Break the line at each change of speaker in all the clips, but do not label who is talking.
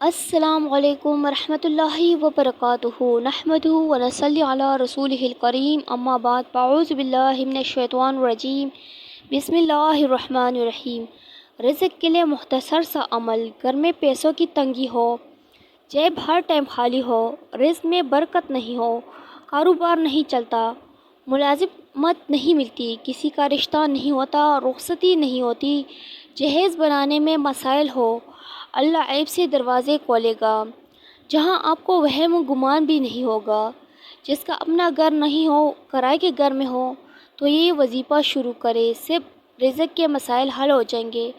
السلام علیکم ورحمۃ اللہ وبرکاتہ نحمدہ ونصلی علی رسولہ الکریم اما بعد فاعوذ باللہ من الشیطان الرجیم بسم اللہ الرحمن الرحیم۔ رزق کے لیے مختصر سا عمل۔ گھر میں پیسوں کی تنگی ہو، جیب ہر ٹائم خالی ہو، رزق میں برکت نہیں ہو، کاروبار نہیں چلتا، ملازمت نہیں ملتی، کسی کا رشتہ نہیں ہوتا، رخصتی نہیں ہوتی، جہیز بنانے میں مسائل ہو، اللہ عیب سے دروازے کھولے گا جہاں آپ کو وہم و گمان بھی نہیں ہوگا۔ جس کا اپنا گھر نہیں ہو، کرائے کے گھر میں ہو، تو یہ وظیفہ شروع کرے، صرف رزق کے مسائل حل ہو جائیں گے۔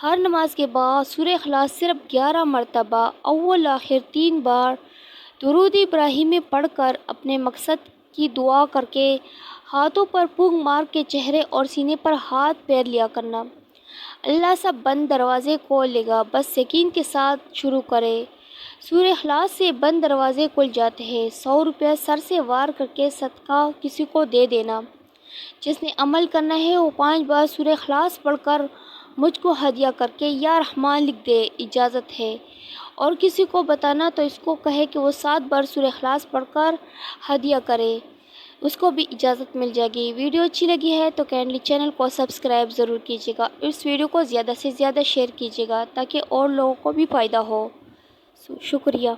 ہر نماز کے بعد سورہ اخلاص صرف 11 مرتبہ اول آخر 3 بار درود ابراہیمی پڑھ کر اپنے مقصد کی دعا کر کے ہاتھوں پر پھونک مار کے چہرے اور سینے پر ہاتھ پھیر لیا کرنا۔ اللہ سب بند دروازے کھول لے گا، بس یقین کے ساتھ شروع کرے۔ سورہ اخلاص سے بند دروازے کھل جاتے ہیں۔ 100 روپے سر سے وار کر کے صدقہ کسی کو دے دینا۔ جس نے عمل کرنا ہے وہ 5 بار سورہ اخلاص پڑھ کر مجھ کو ہدیہ کر کے یا رحمان لکھ دے، اجازت ہے۔ اور کسی کو بتانا تو اس کو کہے کہ وہ 7 بار سورہ اخلاص پڑھ کر ہدیہ کرے، اس کو بھی اجازت مل جائے گی۔ ویڈیو اچھی لگی ہے تو کائنڈلی چینل کو سبسکرائب ضرور کیجیے گا، اس ویڈیو کو زیادہ سے زیادہ شیئر کیجیے گا تاکہ اور لوگوں کو بھی فائدہ ہو۔ شکریہ۔